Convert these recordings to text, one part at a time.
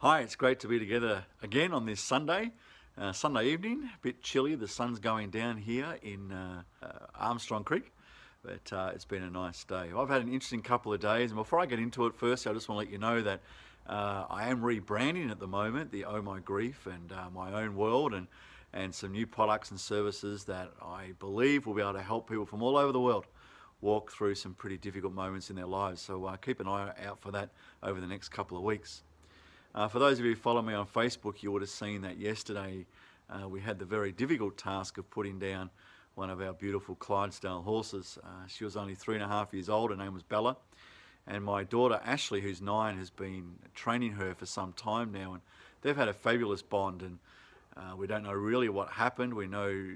Hi, it's great to be together again on this Sunday evening. A bit chilly, the sun's going down here in Armstrong Creek, but it's been a nice day. I've had an interesting couple of days, and before I get into it, first I just want to let you know that I am rebranding at the moment, the Oh My Grief and my own world, and some new products and services that I believe will be able to help people from all over the world walk through some pretty difficult moments in their lives. So keep an eye out for that over the next couple of weeks. For those of you who follow me on Facebook, you would have seen that yesterday we had the very difficult task of putting down one of our beautiful Clydesdale horses. She was only 3.5 years old. Her name was Bella. And my daughter Ashley, who's 9, has been training her for some time now. And they've had a fabulous bond. And we don't know really what happened. We know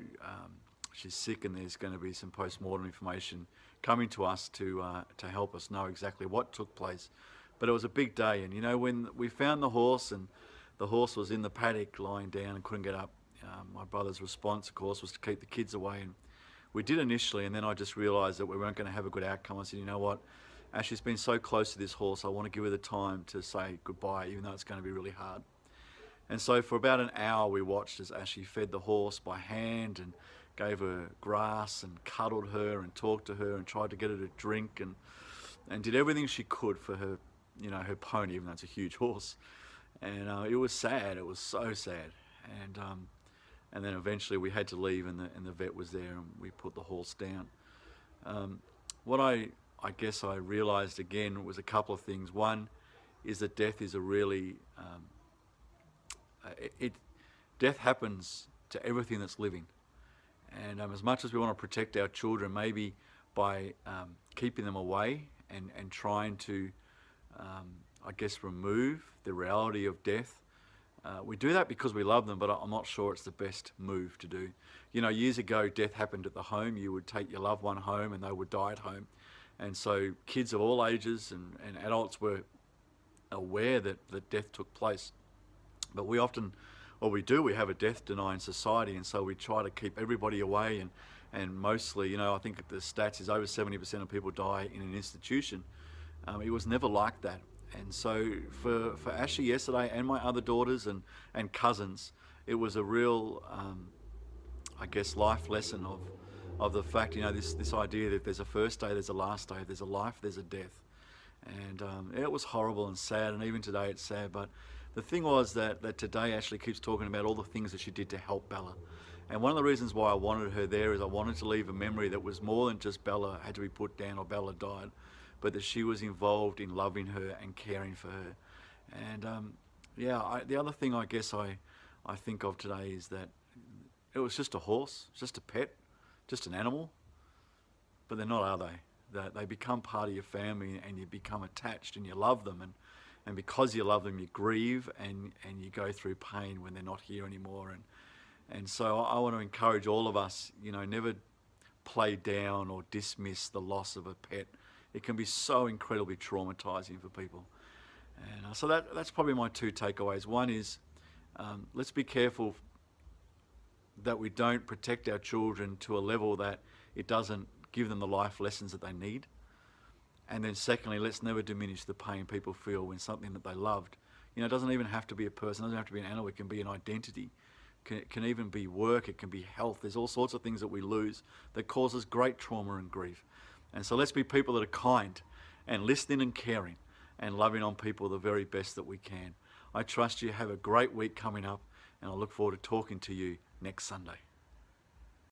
she's sick, and there's going to be some post-mortem information coming to us to help us know exactly what took place. But it was a big day, and you know, when we found the horse and the horse was in the paddock lying down and couldn't get up, my brother's response, of course, was to keep the kids away. And we did initially, and then I just realised that we weren't going to have a good outcome. I said, you know what, Ashley's been so close to this horse, I want to give her the time to say goodbye, even though it's going to be really hard. And so for about an hour we watched as Ashley fed the horse by hand and gave her grass and cuddled her and talked to her and tried to get her to drink and did everything she could for her, you know, her pony, even though it's a huge horse. And it was sad. It was so sad. And then eventually we had to leave, and the vet was there, and we put the horse down. What I guess I realised again was a couple of things. One is that death is a really death happens to everything that's living. And as much as we want to protect our children, maybe by keeping them away and trying to I guess remove the reality of death. We do that because we love them, but I'm not sure it's the best move to do. You know, years ago, death happened at the home. You would take your loved one home and they would die at home. And so kids of all ages and adults were aware that death took place. But we often, we have a death-denying society, and so we try to keep everybody away, and mostly, you know, I think the stats is over 70% of people die in an institution. It was never like that. And so for Ashley yesterday and my other daughters and cousins, it was a real, I guess, life lesson of the fact, you know, this idea that there's a first day, there's a last day, there's a life, there's a death. And it was horrible and sad, and even today it's sad. But the thing was that today Ashley keeps talking about all the things that she did to help Bella. And one of the reasons why I wanted her there is I wanted to leave a memory that was more than just Bella had to be put down or Bella died, but that she was involved in loving her and caring for her. And the other thing I guess I think of today is that it was just a horse, just a pet, just an animal, but they're not, are they? They become part of your family, and you become attached and you love them, and because you love them you grieve and you go through pain when they're not here anymore. And so I want to encourage all of us, you know, never play down or dismiss the loss of a pet. It can be so incredibly traumatizing for people. And so that's probably my 2 takeaways. One is let's be careful that we don't protect our children to a level that it doesn't give them the life lessons that they need. And then secondly, let's never diminish the pain people feel when something that they loved, you know, it doesn't even have to be a person, it doesn't have to be an animal, it can be an identity. It can even be work, it can be health. There's all sorts of things that we lose that causes great trauma and grief. And so let's be people that are kind and listening and caring and loving on people the very best that we can. I trust you have a great week coming up, and I look forward to talking to you next Sunday.